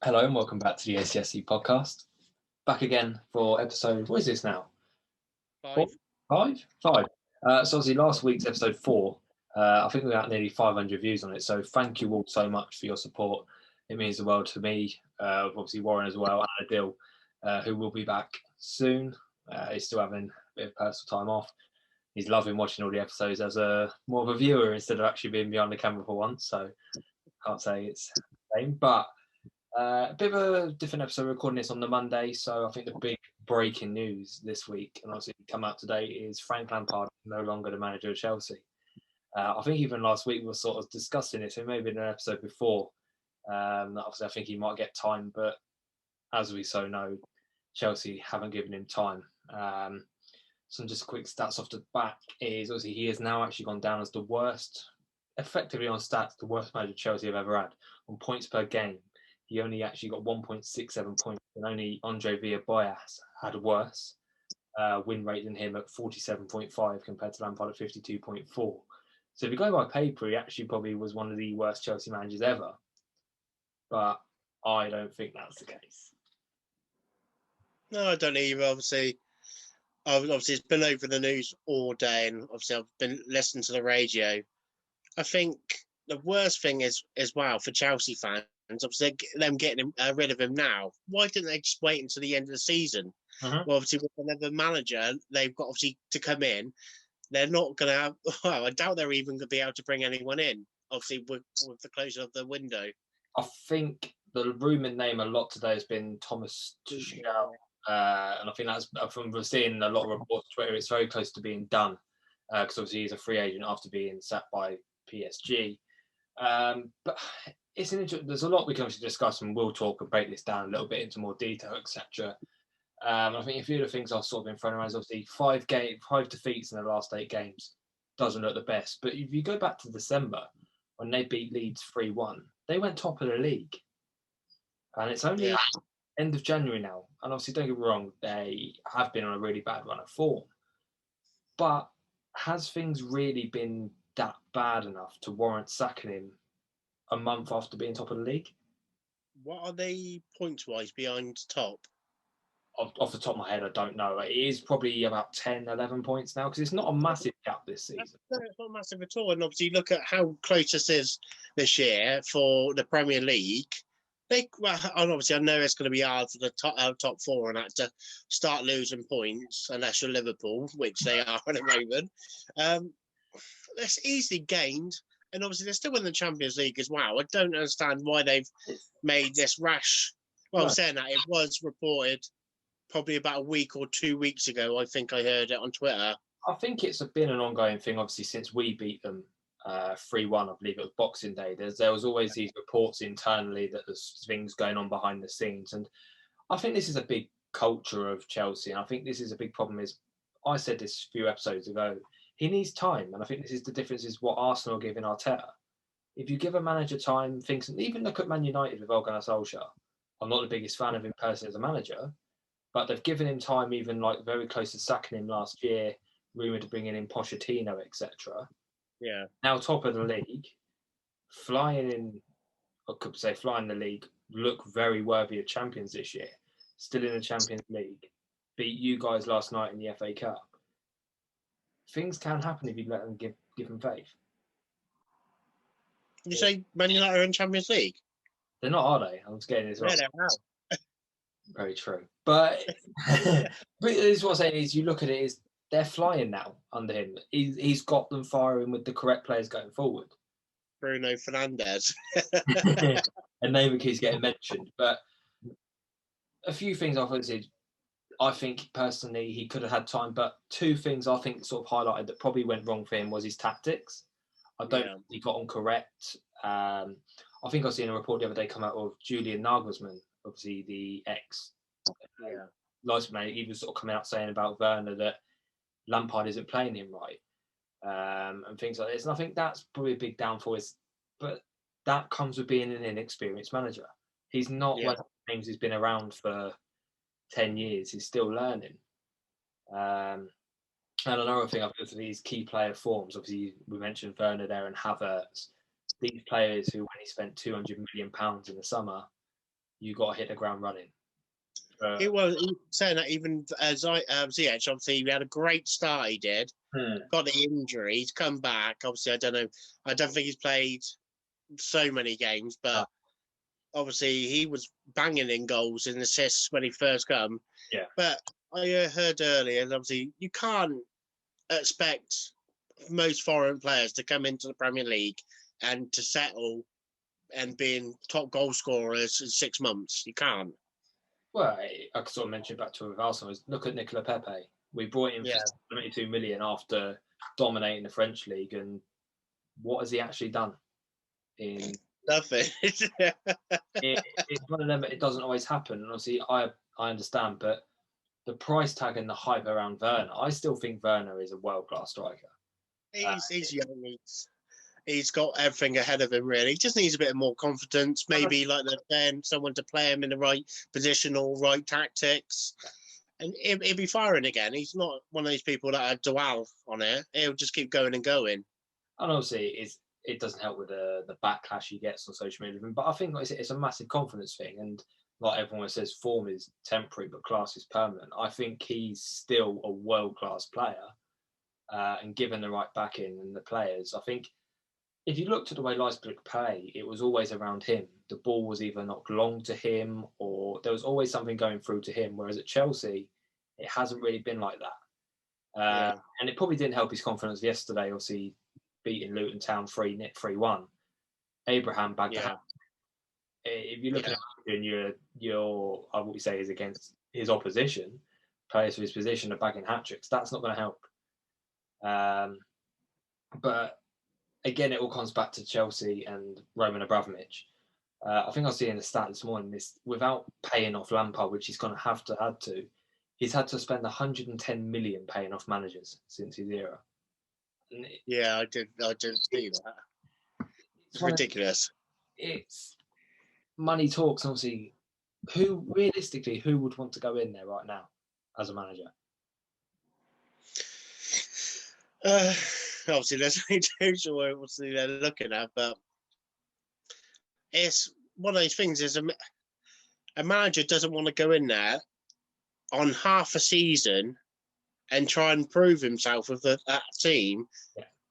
Hello and welcome back to the ACSC Podcast. Back again for episode, what is this now? Five. Five. So obviously last week's episode 4, I think we got nearly 500 views on it. So thank you all so much for your support. It means the world to me, obviously Warren as well, and Adil, who will be back soon. He's still having a bit of personal time off. He's loving watching all the episodes as more of a viewer instead of actually being behind the camera for once. So can't say it's the same, but a bit of a different episode, recording this on the Monday. So I think the big breaking news this week, and obviously come out today, is Frank Lampard no longer the manager of Chelsea. I think even last week we were sort of discussing it, so maybe in an episode before. Obviously, I think he might get time, but as we so know, Chelsea haven't given him time. Some just quick stats off the back is obviously he has now actually gone down as the worst, effectively on stats, the worst manager Chelsea have ever had on points per game. He only actually got 1.67 points, and only Andre Villas-Boas had worse win rate than him at 47.5 compared to Lampard at 52.4. So if you go by paper, he actually probably was one of the worst Chelsea managers ever. But I don't think that's the case. No, I don't either. Obviously, it's been over the news all day, and obviously I've been listening to the radio. I think the worst thing is well for Chelsea fans. Obviously, them getting rid of him now. Why didn't they just wait until the end of the season? Uh-huh. Well, obviously, with another manager, they've got obviously to come in. They're not going to have. Well, I doubt they're even going to be able to bring anyone in. Obviously, with the closure of the window. I think the rumoured name a lot today has been Thomas Tuchel. And I think that's from we're seeing a lot of reports on Twitter. It's very close to being done because obviously he's a free agent after being sacked by PSG. But it's an there's a lot we can actually discuss, and we'll talk and break this down a little bit into more detail, etc. I think a few of the things I've sort of been thrown around is obviously 5 defeats in the last 8 games doesn't look the best. But if you go back to December when they beat Leeds 3-1, they went top of the league, and it's only end of January now. And obviously, don't get me wrong, they have been on a really bad run of form. But has things really been that bad enough to warrant sacking him a month after being top of the league? What are they points-wise behind top? Off the top of my head, I don't know. It is probably about 10, 11 points now because it's not a massive gap this season. No, it's not massive at all. And obviously, look at how close this is this year for the Premier League. And obviously, I know it's going to be hard for the top 4 and that to start losing points unless you're Liverpool, which they are at the moment. That's easily gained. And obviously, they're still in the Champions League as well. I don't understand why they've made this rash. Well, right. Saying that, it was reported probably about a week or 2 weeks ago. I think I heard it on Twitter. I think it's been an ongoing thing, obviously, since we beat them 3-1. I believe it was Boxing Day. There was always these reports internally that there's things going on behind the scenes. And I think this is a big culture of Chelsea. And I think this is a big problem is, I said this a few episodes ago, he needs time. And I think this is the difference is what Arsenal are giving Arteta. If you give a manager time, things, and even look at Man United with Odergaard Solskjaer. I'm not the biggest fan of him personally as a manager, but they've given him time, even like very close to sacking him last year, rumoured to bringing in Pochettino, etc. Yeah. Now top of the league, flying the league, look very worthy of champions this year. Still in the Champions League, beat you guys last night in the FA Cup. Things can happen if you let them give them faith. Did you say Man United are in Champions League? They're not, are they? I'm just getting this wrong. Yeah, they're out. Very true. But this is what I'm saying is you look at it is they're flying now under him. He's got them firing with the correct players going forward. Bruno Fernandes. A name that keeps getting mentioned. But a few things I think personally he could have had time, but 2 things I think sort of highlighted that probably went wrong for him was his tactics. I don't think he got on correct. I think I seen a report the other day come out of Julian Nagelsmann, obviously the license manager. He was sort of coming out saying about Werner that Lampard isn't playing him right, and things like this. And I think that's probably a big downfall. But that comes with being an inexperienced manager. He's not like James who's been around for 10 years. He's still learning. And another thing I've looked at these key player forms. Obviously, we mentioned Werner there and Havertz. These players who, when he spent £200 million in the summer, you got to hit the ground running. It was saying that even as Ziyech, obviously, he had a great start. He did. Got the injury. He's come back. Obviously, I don't know. I don't think he's played so many games, but obviously he was banging in goals and assists when he first come. Yeah. But I heard earlier, obviously, you can't expect most foreign players to come into the Premier League and to settle and being top goal scorers in 6 months. You can't. Well, I could sort of mention back to with Arsenal. Look at Nicolas Pepe. We brought him for 72 million after dominating the French league, and what has he actually done? Nothing. It's one of them. It doesn't always happen, and obviously, I understand, but the price tag and the hype around Werner, I still think Werner is a world-class striker. He's young. He's got everything ahead of him, really. He just needs a bit more confidence, maybe like someone to play him in the right position or right tactics. And he'll be firing again. He's not one of those people that are dual on it. He'll just keep going and going. And obviously, it doesn't help with the backlash he gets on social media. But I think it's a massive confidence thing. And like everyone says, form is temporary, but class is permanent. I think he's still a world-class player. And given the right backing and the players, I think if you looked at the way Leipzig play, it was always around him. The ball was either knocked long to him or there was always something going through to him. Whereas at Chelsea, it hasn't really been like that. And it probably didn't help his confidence yesterday, obviously beating Luton Town 3-1. Abraham bagged the hat. If you look at it and you're what we say is against his opposition, players for his position are bagging hat-tricks, that's not going to help. But again, it all comes back to Chelsea and Roman Abramovich. I think I was seeing the stat this morning. Without paying off Lampard, which he's going to have to, he's had to spend 110 million paying off managers since his era. I did see that. It's ridiculous. It's money talks. Obviously, who would want to go in there right now as a manager? Obviously, there's no too sure obviously they're looking at, but it's one of those things. Is a manager doesn't want to go in there on half a season and try and prove himself with that team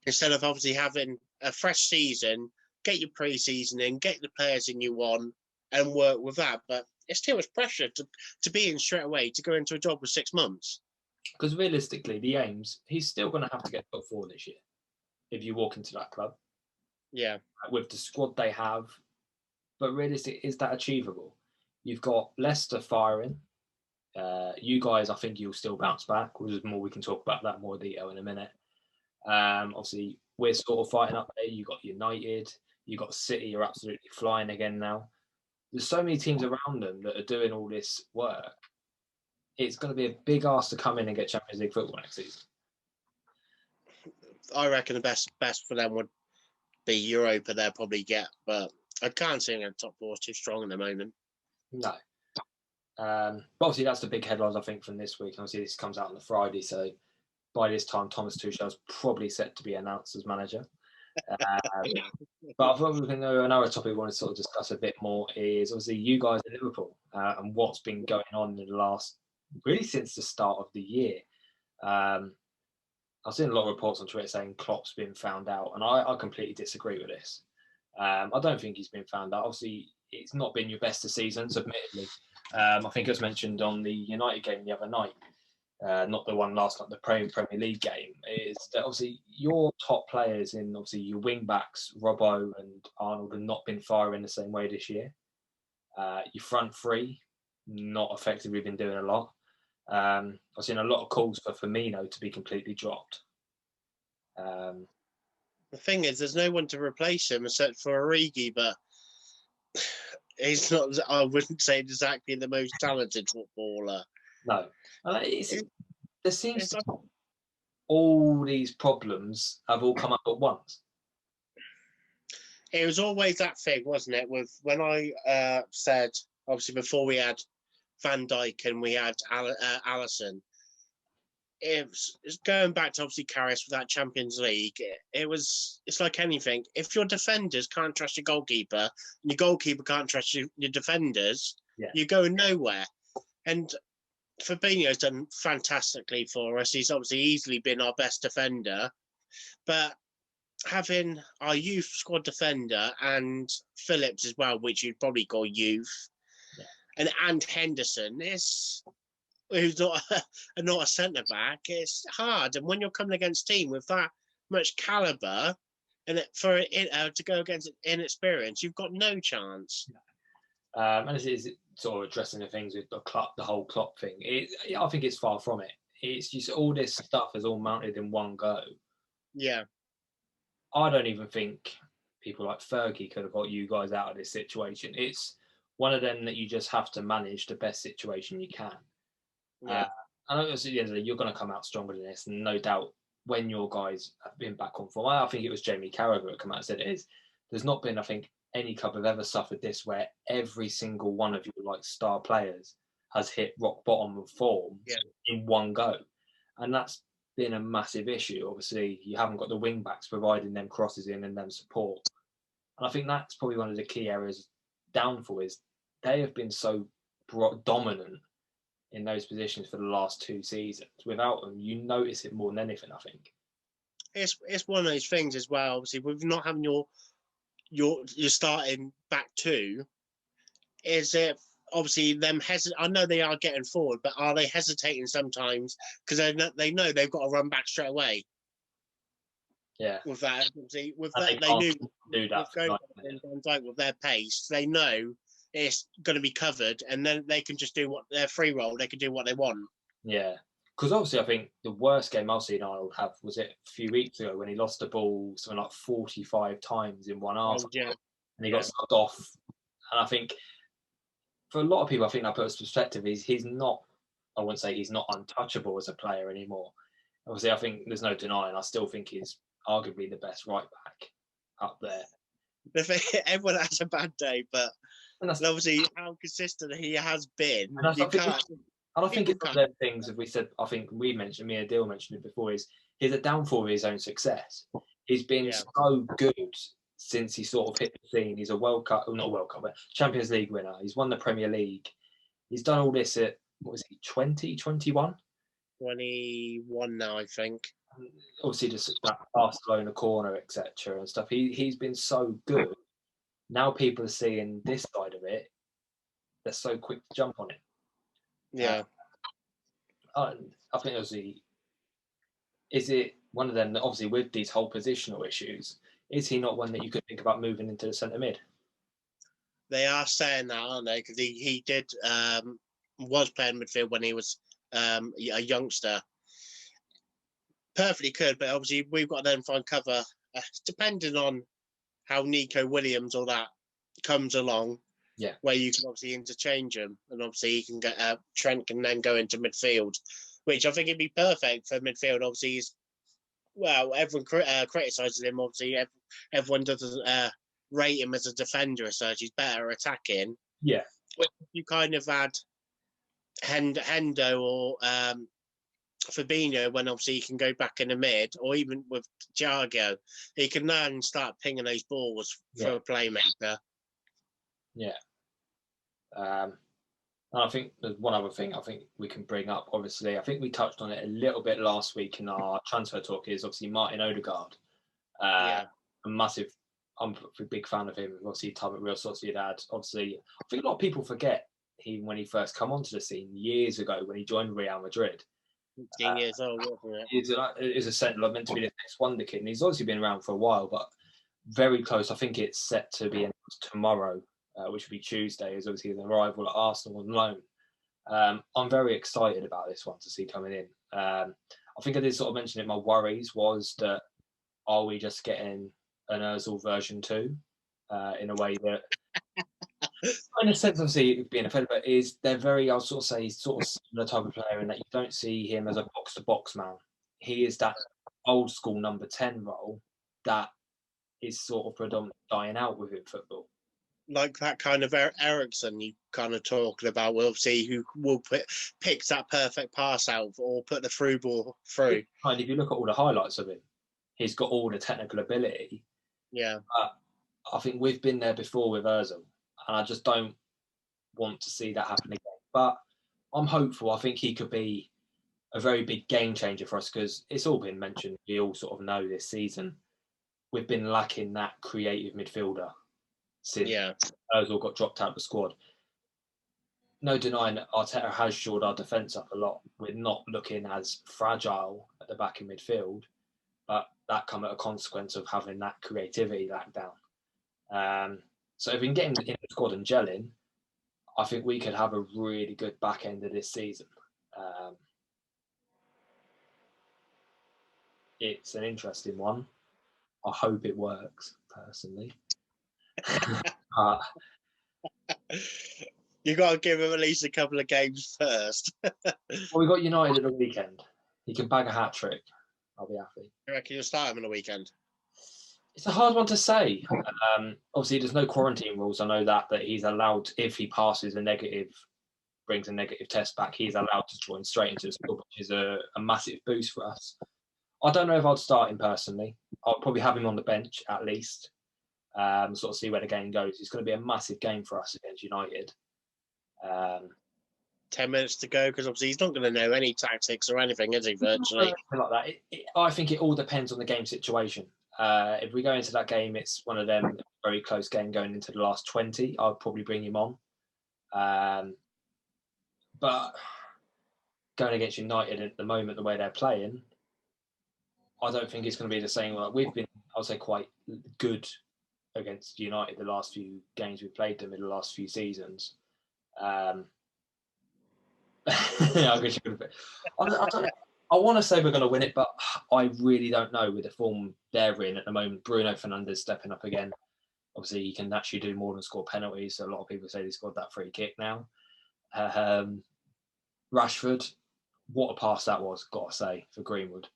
instead of obviously having a fresh season, get your pre-season in, get the players in you want, and work with that. But it's too much pressure to be in straight away to go into a job with 6 months. Because realistically, the aims, he's still going to have to get top 4 this year if you walk into that club. Yeah. With the squad they have. But realistically, is that achievable? You've got Leicester firing. You guys, I think you'll still bounce back. We can talk about that more detail in a minute. Obviously, we're sort of fighting up there. You've got United. You've got City. You're absolutely flying again now. There's so many teams around them that are doing all this work. It's going to be a big ask to come in and get Champions League football next season. I reckon the best for them would be Europa. They'll probably get, but I can't see them top 4 is too strong at the moment. No. But obviously, that's the big headlines, I think, from this week. Obviously, this comes out on the Friday, so by this time, Thomas Tuchel's probably set to be announced as manager. But I thought we can know another topic we want to sort of discuss a bit more is obviously you guys in Liverpool and what's been going on in the last, really since the start of the year. I've seen a lot of reports on Twitter saying Klopp's been found out, and I completely disagree with this. I don't think he's been found out. Obviously, it's not been your best of seasons, admittedly. I think it was mentioned on the United game the other night, not the one last night, the Premier League game, is that obviously your top players in obviously your wing backs, Robbo and Arnold, have not been firing the same way this year. Your front three, not effectively been doing a lot. I've seen a lot of calls for Firmino to be completely dropped. The thing is, there's no one to replace him except for Origi, but he's not, I wouldn't say, exactly the most talented footballer. No. There seems to be all these problems have all come up at once. It was always that thing, wasn't it? With when I said, obviously, before we had Van Dijk and we had Alisson, it's going back to obviously Karius with that Champions League. It's like anything. If your defenders can't trust your goalkeeper and your goalkeeper can't trust your defenders, Yeah. You're going nowhere. And Fabinho's done fantastically for us. He's obviously easily been our best defender. But having our youth squad defender and Phillips as well, which you'd probably call youth, and Henderson, who's not a centre back, it's hard. And when you're coming against a team with that much calibre, and to go against inexperience, you've got no chance. And this is sort of addressing the things with the whole Klopp thing. I think it's far from it. It's just all this stuff is all mounted in one go. Yeah. I don't even think people like Fergie could have got you guys out of this situation. It's one of them that you just have to manage the best situation you can. Yeah. I know at the end of the day, you're going to come out stronger than this, and no doubt when your guys have been back on form. I think it was Jamie Carragher who came out and said it is. There's not been, I think, any club have ever suffered this where every single one of your star players has hit rock bottom of form in one go, and that's been a massive issue. Obviously, you haven't got the wing backs providing them crosses in and them support, and I think that's probably one of the key areas downfall is they have been so dominant in those positions for the last 2 seasons. Without them, you notice it more than anything, I think. It's one of those things as well. Obviously, with not having your starting back two, is it obviously them I know they are getting forward, but are they hesitating sometimes because they know they've got to run back straight away? Yeah. With that, obviously, they knew do that with their pace. They know it's going to be covered, and then they can just do what their free roll. They can do what they want. Yeah, because obviously, I think the worst game I've seen Arnold have was it a few weeks ago when he lost the ball something like 45 times in one half, and he got sucked off. And I think for a lot of people, I think that puts perspective. He's not. I wouldn't say he's not untouchable as a player anymore. Obviously, I think there's no denying. I still think he's arguably the best right back up there. Everyone has a bad day, but obviously how consistent he has been. And I think it's one of those things, if we said, I think we mentioned, me and Adil mentioned it before, is he's a downfall of his own success. He's been so good since he sort of hit the scene. He's a but Champions League winner. He's won the Premier League. He's done all this at, what was he, 21? 21 now, I think. Obviously, just that Barcelona corner, etc. and stuff. He's been so good. Now people are seeing this side of it. They're so quick to jump on it. Yeah. I think obviously, is it one of them that obviously with these whole positional issues, is he not one that you could think about moving into the centre mid? They are saying that, aren't they? Because he was playing midfield when he was a youngster. Perfectly could, but obviously we've got to then find cover, depending on how Nico Williams or that comes along. Yeah, where you can obviously interchange them, and obviously he can get Trent can then go into midfield, which I think would be perfect for midfield. Obviously, everyone criticises him. Obviously, everyone doesn't rate him as a defender as such. He's better attacking. Yeah, if you kind of add Hendo or Fabinho, when obviously he can go back in the mid, or even with Thiago, he can then start pinging those balls for a playmaker. Yeah. And I think there's one other thing I think we can bring up, obviously. I think we touched on it a little bit last week in our transfer talk, is obviously Martin Odergaard. A massive, I'm a big fan of him. Obviously, time at Real Sociedad. Obviously, I think a lot of people forget when he first come onto the scene years ago when he joined Real Madrid. 15 years old, wasn't it? He's a centre, meant to be the next wonder kid. And he's obviously been around for a while, but very close. I think it's set to be announced tomorrow. Which will be Tuesday, is obviously an arrival at Arsenal on loan. I'm very excited about this one to see coming in. I think I did sort of mention it. My worries was that are we just getting an Ozil version 2 in a way that, in a sense, obviously being a fan, but they're very, I'll sort of say, sort of similar type of player in that you don't see him as a box-to-box man. He is that old school number 10 role that is sort of predominantly dying out within football. Like that kind of Ericsson you kind of talking about, we'll see who will pick that perfect pass out or put the through ball through. And if you look at all the highlights of him, he's got all the technical ability. Yeah. But I think we've been there before with Ozil, and I just don't. want to see that happen again. But I'm hopeful. I think he could be a very big game changer for us because it's all been mentioned. We all sort of know this season we've been lacking that creative midfielder since Ozil got dropped out of the squad. No denying that Arteta has shored our defence up a lot. We're not looking as fragile at the back in midfield, but that come at a consequence of having that creativity lacked down. So if we can get him in the squad and gel in, I think we could have a really good back end of this season. It's an interesting one. I hope it works, personally. You've got to give him at least a couple of games first. Well, we got United at the weekend. He can bag a hat-trick. I'll be happy. You reckon you'll start him on the weekend? It's a hard one to say. Obviously, there's no quarantine rules. I know that he's allowed, if he passes brings a negative test back, he's allowed to join straight into the squad, which is a massive boost for us. I don't know if I'd start him personally. I'll probably have him on the bench at least, sort of see where the game goes. It's going to be a massive game for us against United. 10 minutes to go, because obviously he's not going to know any tactics or anything, is he, virtually? Like that. I think it all depends on the game situation. If we go into that game, it's one of them very close game going into the last 20. I'd probably bring him on. But going against United at the moment, the way they're playing, I don't think it's going to be the same. Like we've been, I'll say, quite good against United the last few games we've played them in the last few seasons. I want to say we're going to win it, but I really don't know with the form they're in at the moment. Bruno Fernandes stepping up again. Obviously, he can actually do more than score penalties. So a lot of people say he scored that free kick now. Rashford, what a pass that was, got to say, for Greenwood.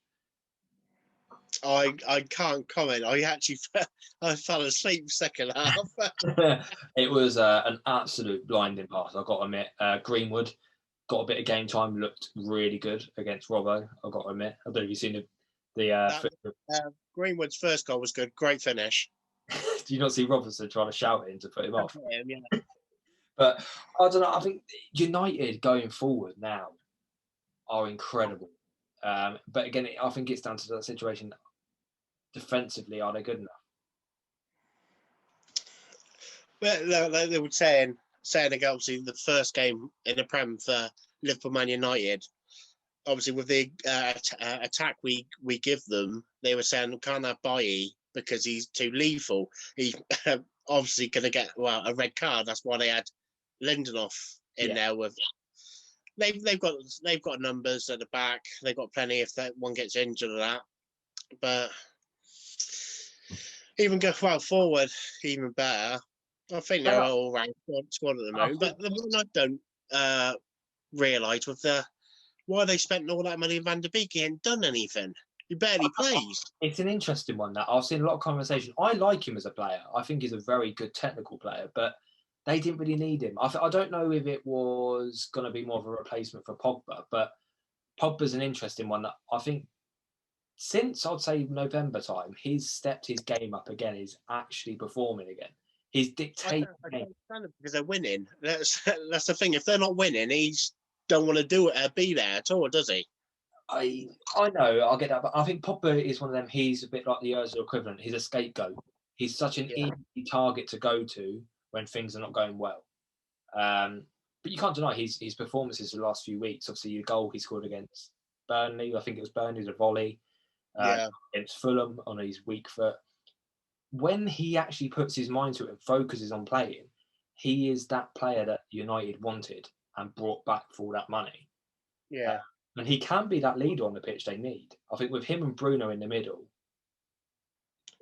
I can't comment. I fell asleep second half. It was an absolute blinding pass, I've got to admit. Greenwood got a bit of game time, looked really good against Robbo, I've got to admit. I don't know if you've seen Greenwood's first goal was good. Great finish. Do you not see Robertson trying to shout at him to put him off? Yeah. But I don't know. I think United going forward now are incredible. But again, I think it's down to that situation. Defensively, are they good enough? But they were saying obviously the first game in the Prem for Liverpool Man United, obviously with the attack we give them, they were saying we can't have Bailly because he's too lethal. He's obviously going to get a red card. That's why they had Lindelof in there with. They've got numbers at the back. They've got plenty if that one gets injured or that. But even go forward, even better. I think they're all round squad at the moment. But the one I don't realise with why they spent all that money on Van der Beek, he ain't done anything. He barely plays. It's an interesting one that I've seen a lot of conversation. I like him as a player. I think he's a very good technical player, but they didn't really need him. I don't know if it was going to be more of a replacement for Pogba, but Pogba's an interesting one that I think since, I'd say, November time, he's stepped his game up again. He's actually performing again. He's dictating. I don't understand it because they're winning. That's the thing. If they're not winning, he don't want to be there at all, does he? I know, I'll get that, but I think Pogba is one of them. He's a bit like the Ozil equivalent. He's a scapegoat. He's such an easy target to go to when things are not going well. But you can't deny his performances the last few weeks. Obviously, the goal he scored against Burnley, I think it was Burnley, the volley against Fulham on his weak foot. When he actually puts his mind to it and focuses on playing, he is that player that United wanted and brought back for all that money. Yeah. And he can be that leader on the pitch they need. I think with him and Bruno in the middle,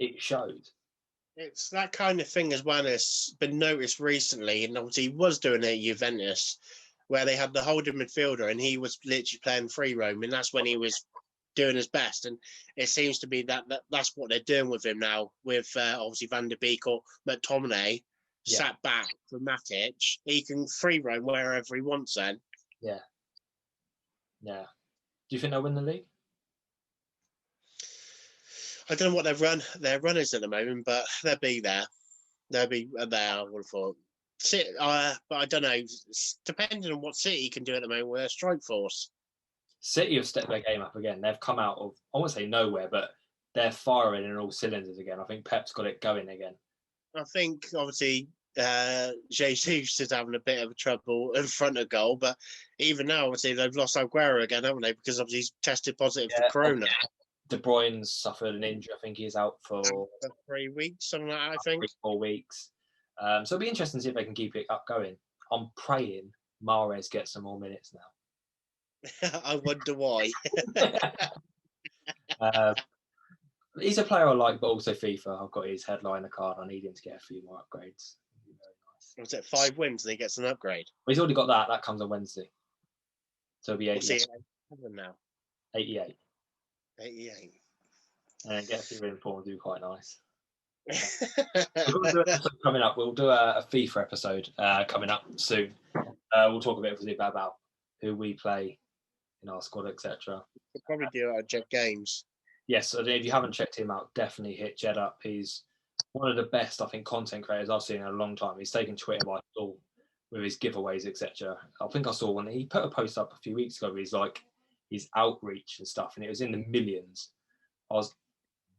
it shows. It's that kind of thing as well that's been noticed recently, and obviously he was doing it at Juventus, where they had the holding midfielder and he was literally playing free roam, and that's when he was doing his best. And it seems to be that's what they're doing with him now, with obviously Van der Beek or McTominay sat back for Matic. He can free roam wherever he wants then. Yeah. Yeah. Do you think they'll win the league? I don't know what their run is at the moment, but they'll be there. They'll be there, I would have thought. But I don't know. Depending on what City can do at the moment with their strike force. City have stepped their game up again. They've come out of, I won't say nowhere, but they're firing in all cylinders again. I think Pep's got it going again. I think obviously Jesus is having a bit of trouble in front of goal, but even now, obviously they've lost Aguero again, haven't they? Because obviously he's tested positive for Corona. De Bruyne's suffered an injury. I think he's out for 3 weeks, something like that. I think 4 weeks. So it'll be interesting to see if they can keep it up going. I'm praying Mahrez gets some more minutes now. I wonder why. He's a player I like, but also FIFA. I've got his headliner card. I need him to get a few more upgrades. Very nice. Was it 5 wins and he gets an upgrade? Well, he's already got that. That comes on Wednesday. So it'll be 88. Now? 88. 88. And then get a few in form would be quite nice. Coming up, we'll do a FIFA episode coming up soon. We'll talk a bit about who we play in our squad, etc. We'll probably do it at Jed Games. Yes, so if you haven't checked him out, definitely hit Jed up. He's one of the best, I think, content creators I've seen in a long time. He's taken Twitter by storm with his giveaways, etc. I think I saw one. He put a post up a few weeks ago where he's like his outreach and stuff, and it was in the millions. I was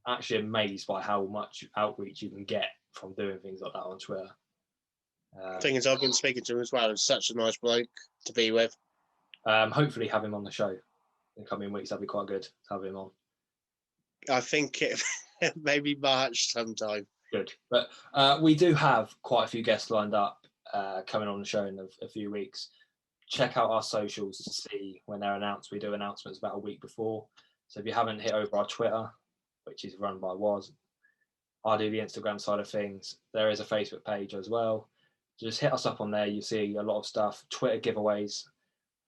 actually amazed by how much outreach you can get from doing things like that on Twitter. Thing is, I've been speaking to him as well. He's such a nice bloke to be with. Hopefully have him on the show in the coming weeks. That'd be quite good to have him on. I think it maybe March sometime. Good. But we do have quite a few guests lined up coming on the show in a few weeks. Check out our socials to see when they're announced. We do announcements about a week before. So if you haven't hit over our Twitter, which is run by Woz, I do the Instagram side of things. There is a Facebook page as well. Just hit us up on there. You see a lot of stuff. Twitter giveaways.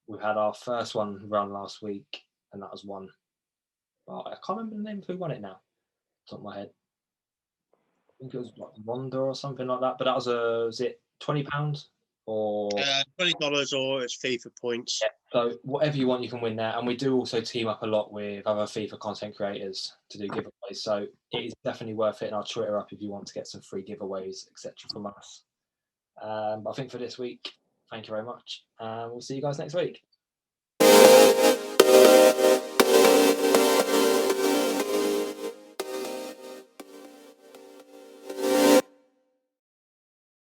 We had our first one run last week, and that was one. I can't remember the name of who won it now. Top of my head. I think it was like Wanda or something like that. But that was it £20 or $20 or it's FIFA points. Yeah. So whatever you want, you can win there. And we do also team up a lot with other FIFA content creators to do giveaways. So it is definitely worth hitting our Twitter up if you want to get some free giveaways, etc. from us. But I think for this week, thank you very much. And we'll see you guys next week.